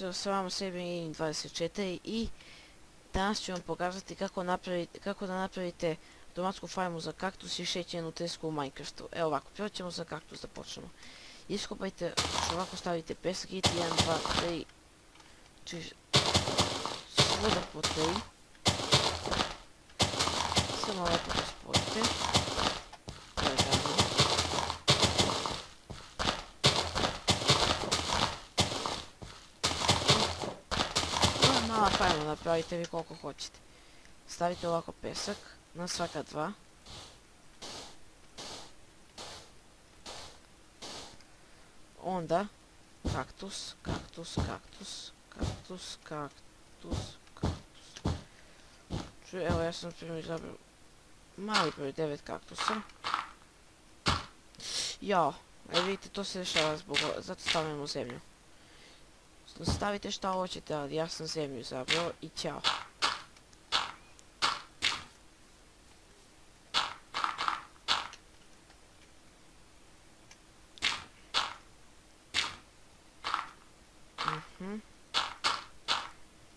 s vama sebi Gaming24 i danas ću vam pokazati kako da napravite automatsku farmu za kaktus i šećernu tresku u Minecraftu. Evo ovako, prvo ćemo za kaktus da počnemo. Iskopajte, ovako stavite pesak i 1, 2, 3, znači svuda po 3. Samo lepo to spojite. Mala farma napravite vi koliko hoćete. Stavite ovako pesak na svaka 2. Onda kaktus, kaktus, kaktus, kaktus, kaktus, kaktus. Evo ja sam primjer izabrao mali broj 9 kaktusa. Jao, vidite to se dešava zbog, zato stavljamo zemlju. Stavite šta hoćete, ali ja sam zemlju izabrao i ćao.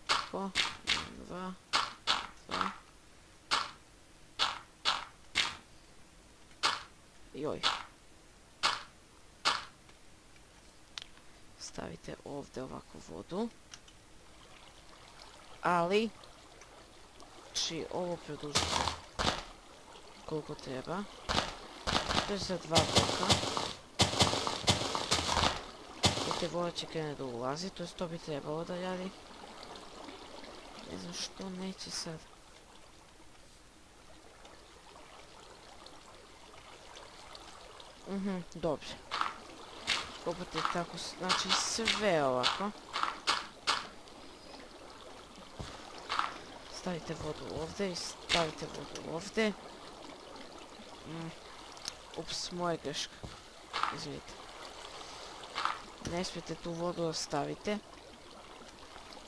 Tako, 2, 2. Joj. Stavite ovdje ovako vodu. Ali, znači ovo produžite koliko treba. To je za 2 bloka. I te voda će krene da ulazi, to je to bi trebalo da radi. Ne znam što neće sad. Dobro. Kopate tako, znači sve ovako. Stavite vodu ovdje i stavite vodu ovdje. Ups, moja greška. Izvidite. Ne smijete tu vodu da stavite.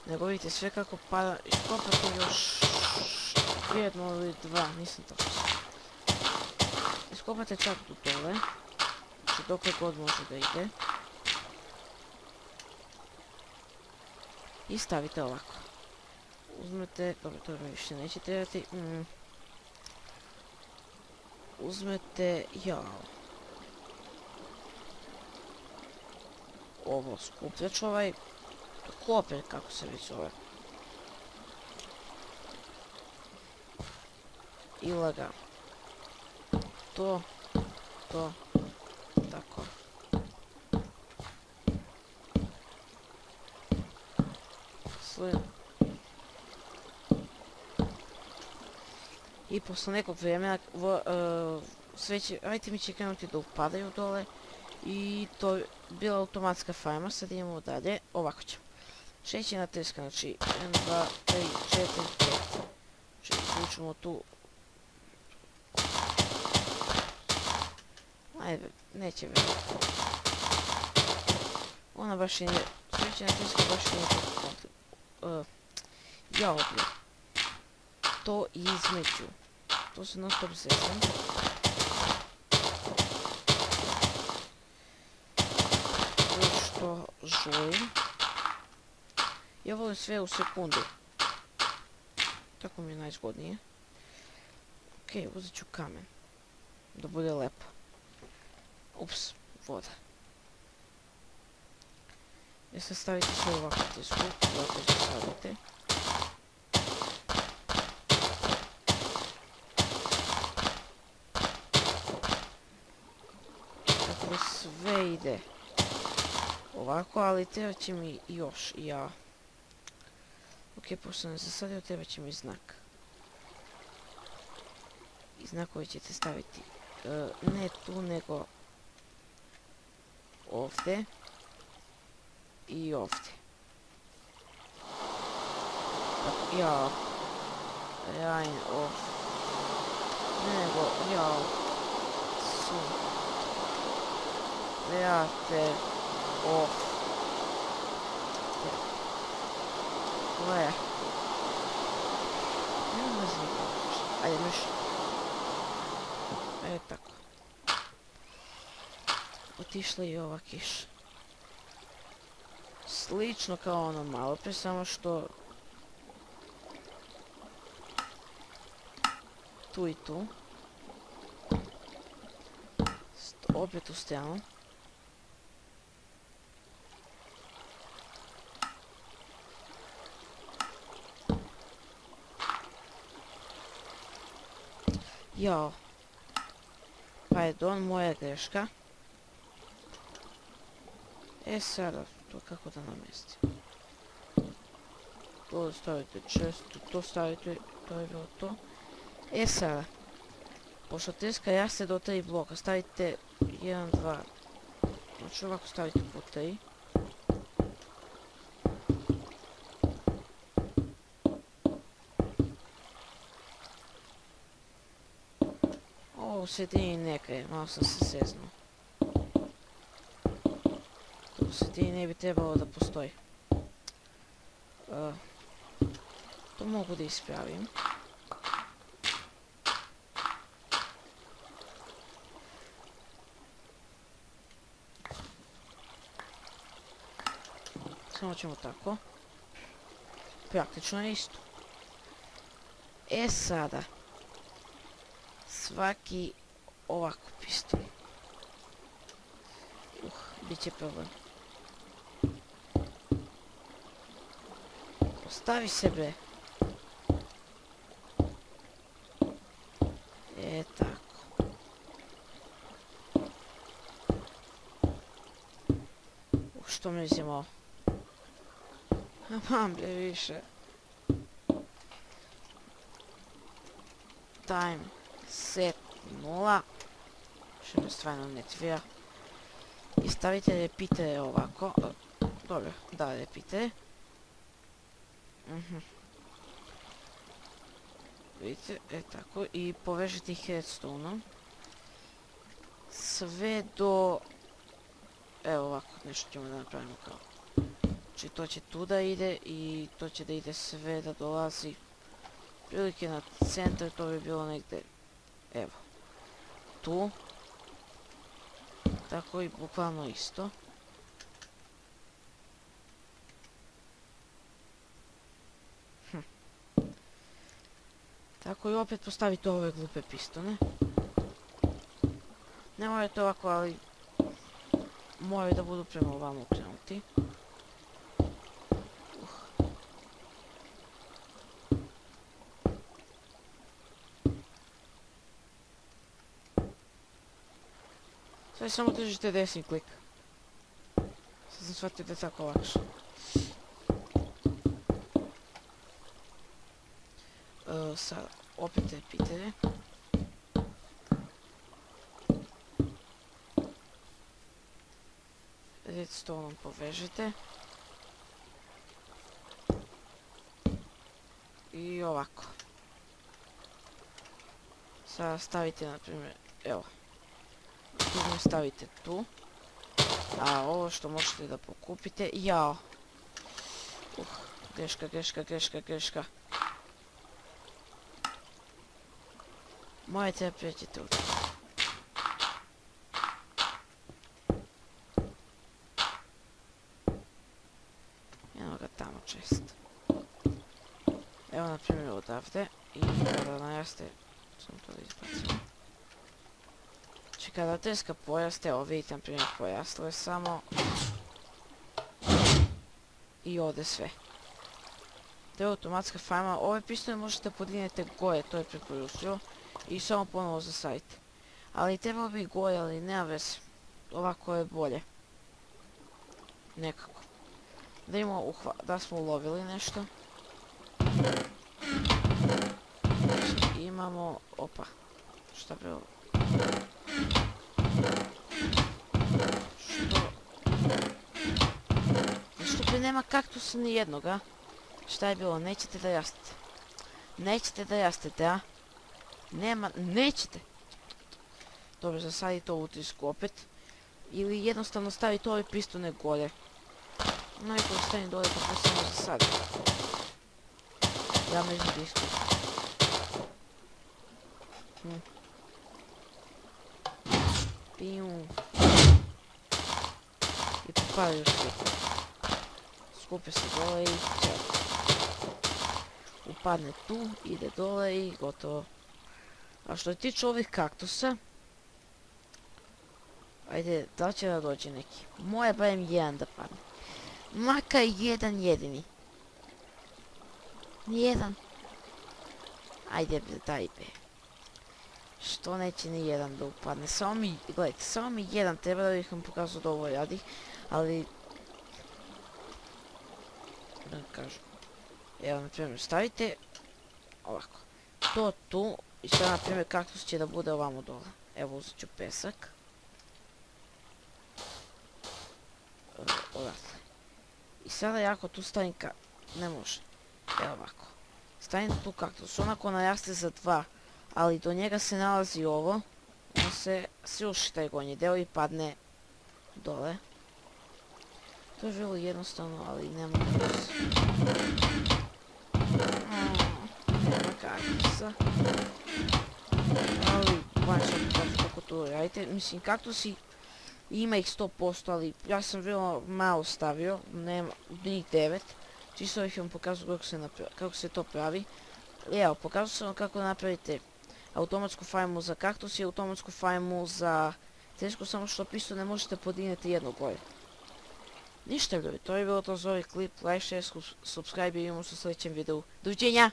Nego vidite sve kako pada. Iskopate još jedno ili 2, nisam to. Iskopate čak do dole. Znači dokle god može da ide. I stavite ovako. Uzmete, dobro to mi više neće trebati. Uzmete, jao. Ovo skupljač ovaj. Kloper kako se već zove. I lagano. To, tako. I posle nekog vremena sve će, mi će krenuti da upadaju dole. I to je bila automatska farma, sad idemo dalje, ovako ćemo. Šećerna treska, znači 1, 2, 3, 4, 5. Znači izvučemo tu. Ajde, neće veliko. Ona baš i nije, šećerna treska baš i nije tako komplikno. Ja ovdje. To između. To se non stop zezam. Što žulim. Ja volim sve u sekundu. Tako mi je najzgodnije. Okej, uzet ću kamen. Da bude lepo. Ups, voda. Ja sad stavite sve ovako tisku. Ovako zasadite. Tako sve ide ovako, ali treba će mi još, ja. Ok, pošto sam zasadio, treba će mi znak. I znak koji ćete staviti, ne tu, nego ovdje. I ovdje. Tako, ja. Rajn off. Nego, ja. Su. Vrate. Off. Gle. Nema znika. Ajde, miš. Ajde, tako. Otišla i ova kiša. slično kao ono malo prije, samo što tu i tu. Opet u stranu. Jao. Pardon, moja greška. Sada, to kako da namjestim. To stavite često, to stavite, to je bilo to. Sada, pošto tezka raste do 3 bloka, stavite 1, 2, znači ovako stavite po 3. Ovo u sredini neka je, malo sam se seznuo. To u sredini ne bi trebalo da postoji. To mogu da ispravim. Samo ćemo tako. Praktično je isto. Sada. Svaki ovako piston. Bit će problem. Postavi se bre. Tako. Što mislimo? Mam bre više. Time set 0. Što me stvarno ne tvira. I stavite repeatere ovako. Dobro, da, repeatere. Vidite, tako. I povežite ih redstone-om. Sve do... Evo ovako, nešto ćemo da napravimo kao. Znači to će tu da ide i to će da ide sve da dolazi prilike na centar, to bi bilo negdje, evo, tu. Tako i bukvalno isto. Tako i opet postavite ove glupe pistone. Ne morate ovako, ali moraju da budu prema ovamo okrenuti. Sve samo držite desni klik. Sad sam shvatio da je tako lakše. Sad opet repeatere. Redstone-om povežite. I ovako. Sada stavite, na primjer, evo. Tu stavite tu. A ovo što možete da pokupite, jao. Greška. Morate da pređete u to. Eno ga tamo čest. Evo na primjer odavde. I kada naraste, sam to izbacio. Znači kada teska poraste, evo vidite na primjer poraslo je samo. I ode sve. To je automatska farma. Ove pistone možete podignete gore, to je preporučljivo. I samo ponovo zasadite. Ali trebalo bi gore, ali nema veze. Ovako je bolje. Nekako. Da imamo da smo ulovili nešto. Imamo... Opa. Šta bi ovo? Što? Zašto bi nema kaktusa ni jednog, a? Šta je bilo? Nećete da rastete. Nećete da rastete, a? Nema, nećete. Dobro, zasadite ovu trisku opet. Ili jednostavno stavite ove pistone gore. Najko ostane dole pa samo zasadite. Ja među disku. Pijum. I popalju svi. skupe se dole i ćao. Upadne tu, ide dole i gotovo. A što je tiče ovih kaktusa, ajde, da li će da dođe neki? Moje barem jedan da padne. Makar jedan jedini. Nijedan. Ajde, daj be. Što neće ni jedan da upadne? Samo mi, gledajte, samo mi jedan treba da bih vam pokazao da ovo radi. Ali... da kažu. Evo, na primjer, stavite ovako. To tu. I sada, na primjer, kaktus će da bude ovamo dole. Evo, uzet ću pesak. Odatle. I sada ja ako tu stavim ne može. Evo ovako. Stavim tu kaktus. Onako naraste za 2. Ali do njega se nalazi ovo. On se sruši taj gornji deo i padne dole. To je vrlo jednostavno, ali nema kaktusa. Nema kaktusa. Ali, baš kako to radite. Mislim, kaktusi ima ih 100%, ali ja sam vrlo malo stavio. Nema, njih 9. Čisto bih vam pokazao kako se to pravi. Evo, pokazao sam vam kako napravite automatsku farmu za kaktus i automatsku farmu za teško, samo što pisto ne možete podigniti jedno gore. Ništa ljudi, to je bilo to za ovaj klip, like, share, subscribe i vidimo se u sljedećem videu. Doviđenja!